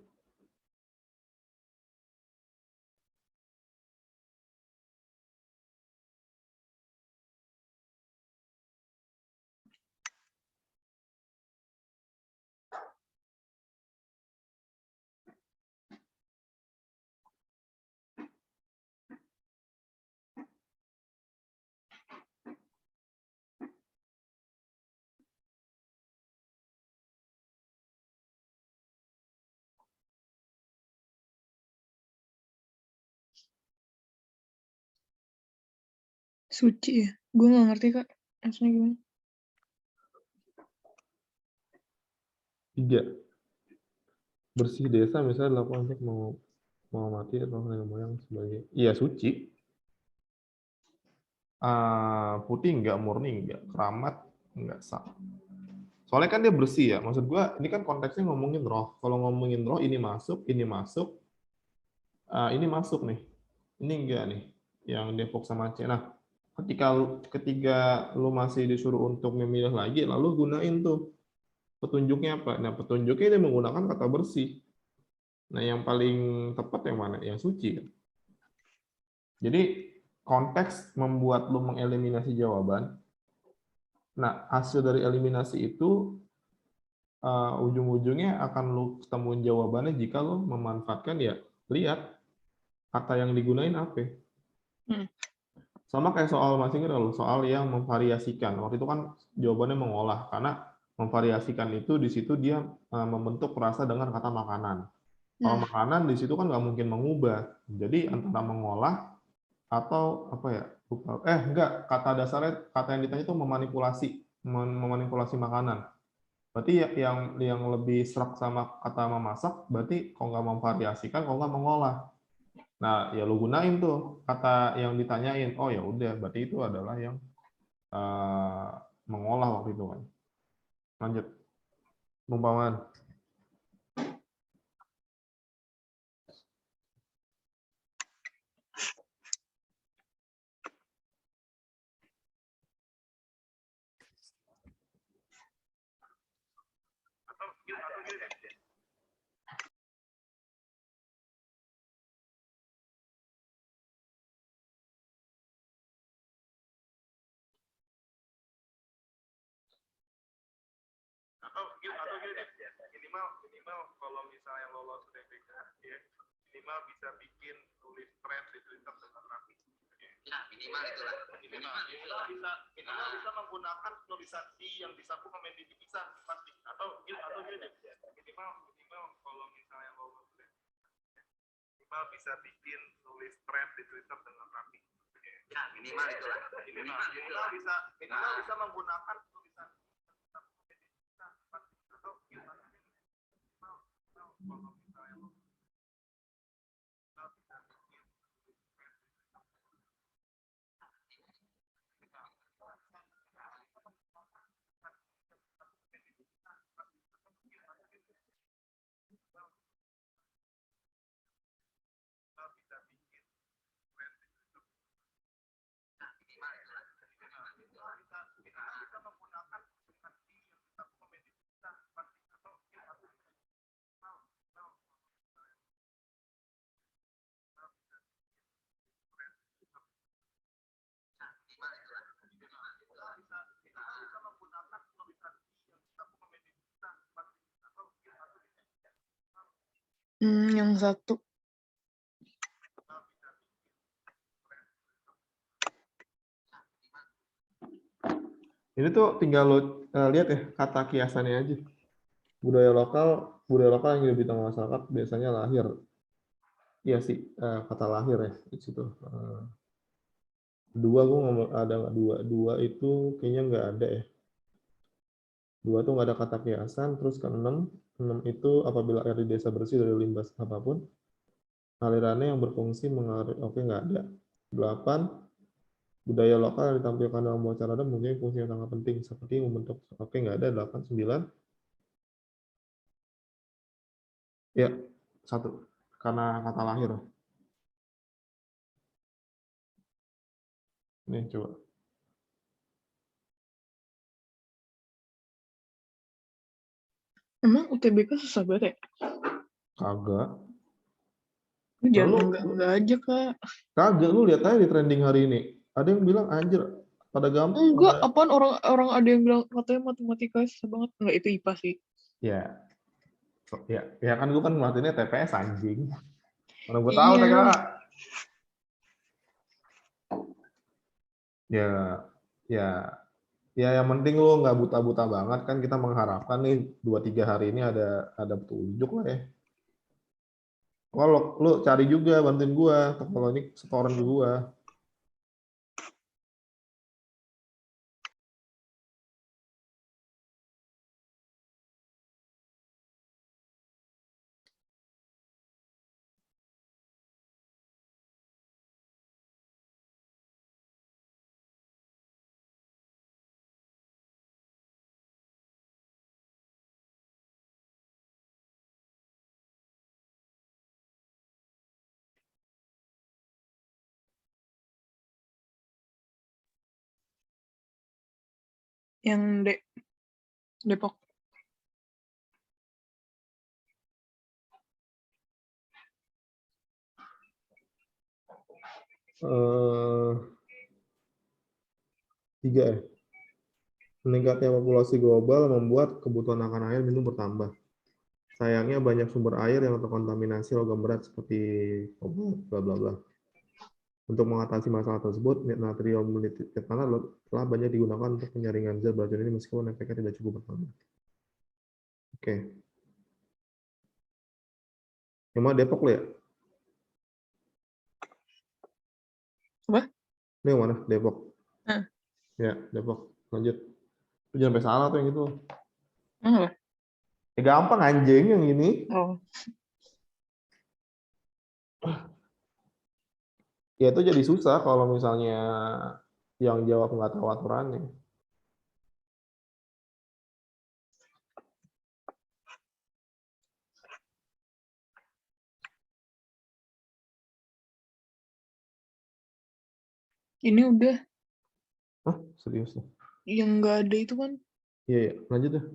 Suci ya? Gue gak ngerti kak. Maksudnya gimana? 3. Bersih desa misalnya dilakukan untuk mau mati atau nenek moyang sebagai iya suci. Putih enggak, murni enggak, keramat enggak sah. Soalnya kan dia bersih ya. Maksud gua ini kan konteksnya ngomongin roh. Kalau ngomongin roh ini masuk, ini masuk nih. Ini enggak nih yang Depok sama Aceh. Nah, ketika lu masih disuruh untuk memilih lagi, lalu gunain tuh petunjuknya apa? Nah, petunjuknya dia menggunakan kata bersih. Nah, yang paling tepat yang mana? Yang suci kan? Jadi konteks membuat lu mengeliminasi jawaban. Nah, hasil dari eliminasi itu ujung-ujungnya akan lu temuin jawabannya jika lu memanfaatkan ya lihat kata yang digunain apa. Sama kayak soal masih ingat lu soal yang memvariasikan. Waktu itu kan jawabannya mengolah karena memvariasikan itu di situ dia membentuk rasa dengan kata makanan. Kalau makanan di situ kan nggak mungkin mengubah. Jadi antara mengolah atau apa ya? Enggak, kata dasarnya kata yang ditanya itu memanipulasi makanan. Berarti yang lebih serak sama kata memasak berarti kalau nggak memvariasikan, kalau nggak mengolah. Nah, ya lu gunain tuh kata yang ditanyain. Oh ya udah, berarti itu adalah yang mengolah waktu itu kan. Lanjut. Perumpamaan. Atau gini deh, minimal kalau misalnya lolos UTBK ya minimal bisa bikin tulis thread di Twitter dengan rapi. Ya minimal itulah. Minimal bisa menggunakan tulisan yang disapu sama yang dipisah pasti. Atau gini deh, minimal kalau misalnya lolos UTBK minimal bisa bikin tulis thread di Twitter dengan rapi. Ya minimal itulah. Minimal bisa menggunakan tulisan Yang satu. Ini tuh tinggal lo lihat ya kata kiasannya aja. Budaya lokal yang hidup di tengah masyarakat biasanya lahir. Iya sih, kata lahir ya di situ. Dua gue ngomong ada nggak dua? Dua itu kayaknya nggak ada ya. Dua tuh nggak ada kata kiasan. Terus ke enam itu apabila air di desa bersih dari limbah apapun, alirannya yang berfungsi mengalir. Oke, nggak ada. 8, budaya lokal yang ditampilkan dalam acara adat mempunyai fungsi yang sangat penting seperti membentuk. Oke, nggak ada. 8, 9. Ya, 1. Karena kata lahir. Nih, coba. Emang UTBK susah banget ya? Kagak. Lu jangan Lalu, enggak aja, Kak. kagak, lu lihat aja di trending hari ini. Ada yang bilang, anjir, pada gampang. Enggak, apaan orang ada yang bilang katanya matematika susah banget. Enggak, itu IPA sih. Ya kan gue kan ngeliatinnya TPS anjing. Mana gue tahu Iya. TK. Ya, ya, ya yang penting lu nggak buta-buta banget kan kita mengharapkan nih 2-3 hari ini ada petunjuk lah ya. Kalau lu cari juga bantuin gua, kalau ini setoran ke gua. Yang Depok. Eh, 3 ya. Meningkatnya populasi global membuat kebutuhan akan air minum bertambah. Sayangnya banyak sumber air yang terkontaminasi logam berat seperti kobalt, bla bla bla. Untuk mengatasi masalah tersebut, natrium nitrate tanah telah banyak digunakan untuk penyaringan zat beracun ini meskipun efeknya tidak cukup bertambah. Oke. Yang mana Depok lo ya? Apa? Ini yang mana? Depok. Ya, Depok. Lanjut. Lu jangan sampai salah tuh yang itu. Apa? Ya gampang anjing yang ini. Oh. Ya itu jadi susah kalau misalnya yang jawab nggak tahu aturannya. Ini udah. Hah, serius nih? Yang nggak ada itu kan. Iya, ya. Lanjut deh.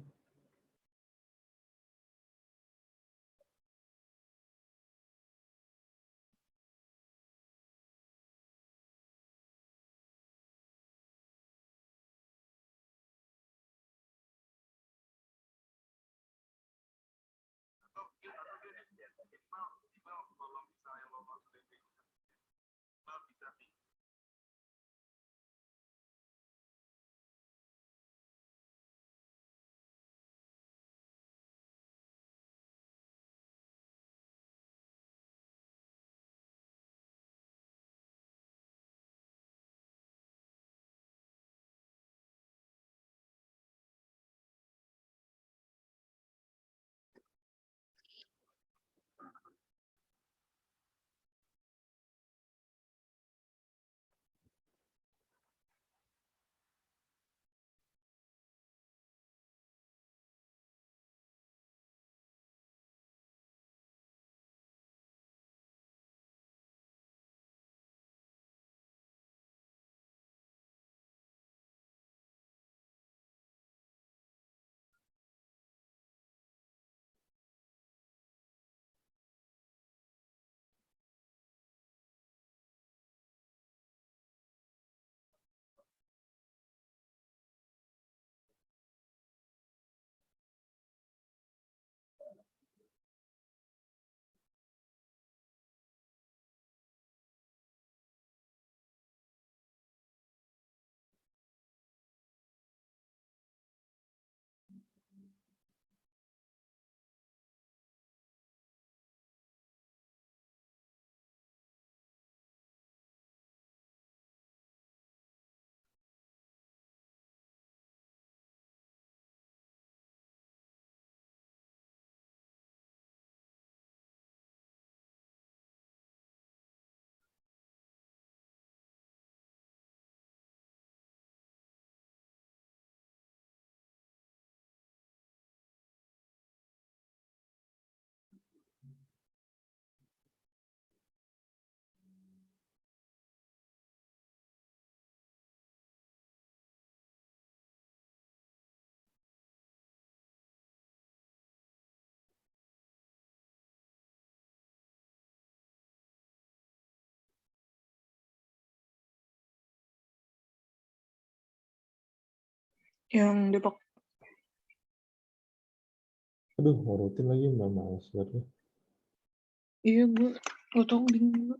Yang Depok. Aduh, mau rutin lagi, mbak males banget. Iya, gue tau bingung juga.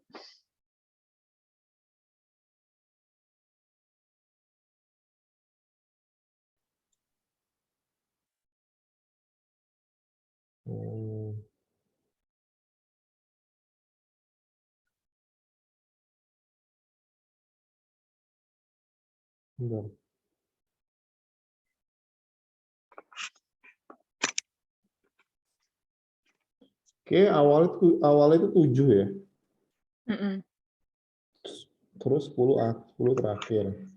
Bentar. Oke, awalnya itu 7 ya. Terus 10 terakhir.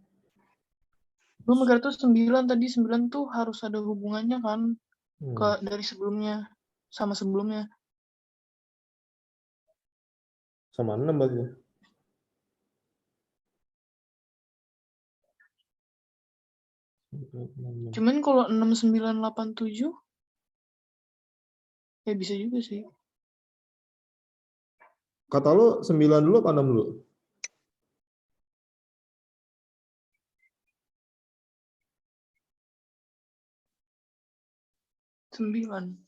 Gue mikir tuh 9 tadi. 9 tuh harus ada hubungannya kan dari sebelumnya sama sebelumnya. Sama 6 berarti. Cuman kalau 6, 9, 8, 7 ya bisa juga sih. Kata lu 9 dulu apa 6 dulu? 9.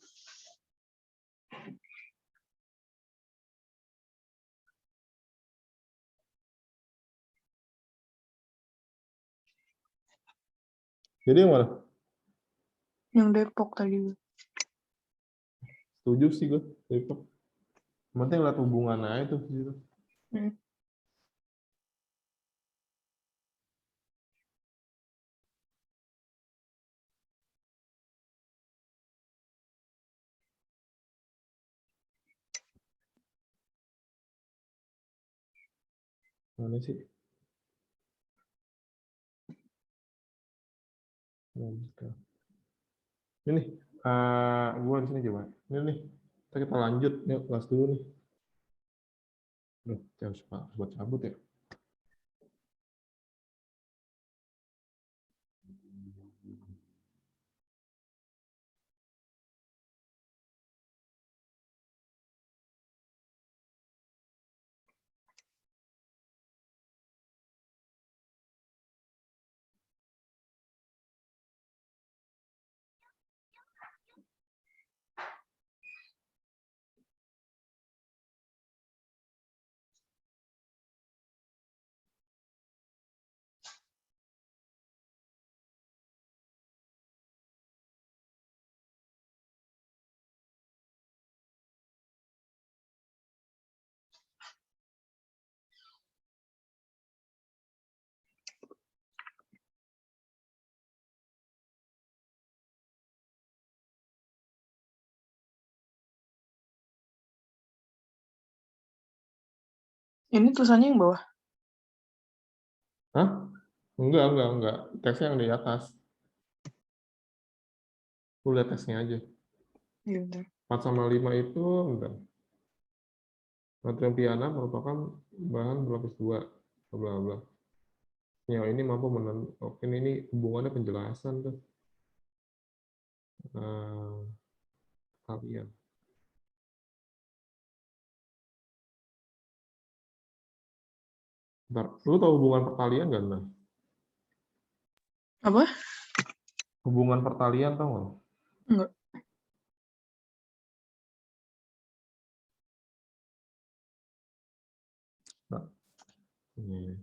Jadi yang mana? Yang Depok tadi. Setuju sih gue. Depok. Penting lihat hubungan aja tuh. Gitu. Mana sih? Ini gue di sini coba. Ini nih, kita lanjut. Yuk, kelas dulu nih. Duh, harus buat cabut ya. Ini tulisannya yang bawah. Hah? Enggak. Teksnya yang di atas. Lu lihat teksnya aja. Iya, bentar. 4 sama 5 itu, enggak. Natrium piana merupakan bahan berlapis 2. Bla bla. Senyawa ini mampu ini hubungannya penjelasan tuh. Kalian. Bentar, lu tahu hubungan pertalian nggak, Nah? Apa? Hubungan pertalian tahu nggak? Enggak. Nah. Ini.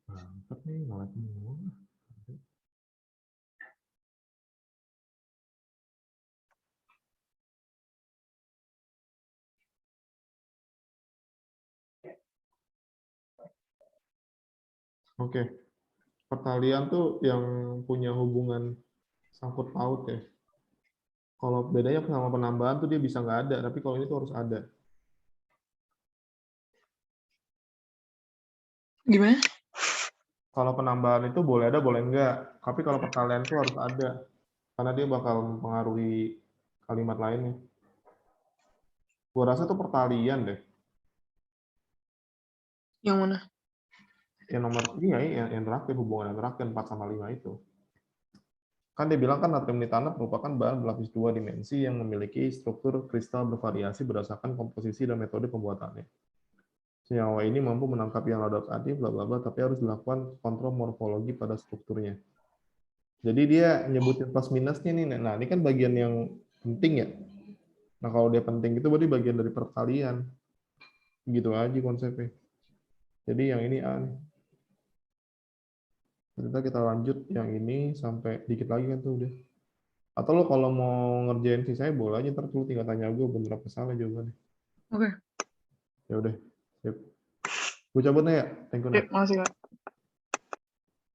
Mantap nih, ngelag semua. Oke. Pertalian tuh yang punya hubungan sangkut paut ya. Kalau bedanya sama penambahan tuh dia bisa nggak ada, tapi kalau ini tuh harus ada. Gimana? Kalau penambahan itu boleh ada, boleh enggak. Tapi kalau pertalian itu harus ada. Karena dia bakal mempengaruhi kalimat lainnya. Gua rasa tuh pertalian deh. Yang mana? Yang nomor yang terakhir, hubungan yang terakhir 4 sama 5 itu. Kan dia bilang kan natrium nitanat merupakan bahan berlapis 2 dimensi yang memiliki struktur kristal bervariasi berdasarkan komposisi dan metode pembuatannya. Senyawa ini mampu menangkap ion radioaktif, bla bla bla, tapi harus dilakukan kontrol morfologi pada strukturnya. Jadi dia nyebutin plus minusnya nih. Nah, ini kan bagian yang penting ya. Nah, kalau dia penting itu berarti bagian dari perkalian. Gitu aja konsepnya. Jadi yang ini A nih. Ternyata kita lanjut yang ini sampai dikit lagi kan tuh udah. Atau lo kalau mau ngerjain sisanya boleh aja, ntar lu tinggal tanya gue bener apa salah jawabannya. Oke. Ya udah. Gue cabut nih ya. Thank you. Makasih Kak.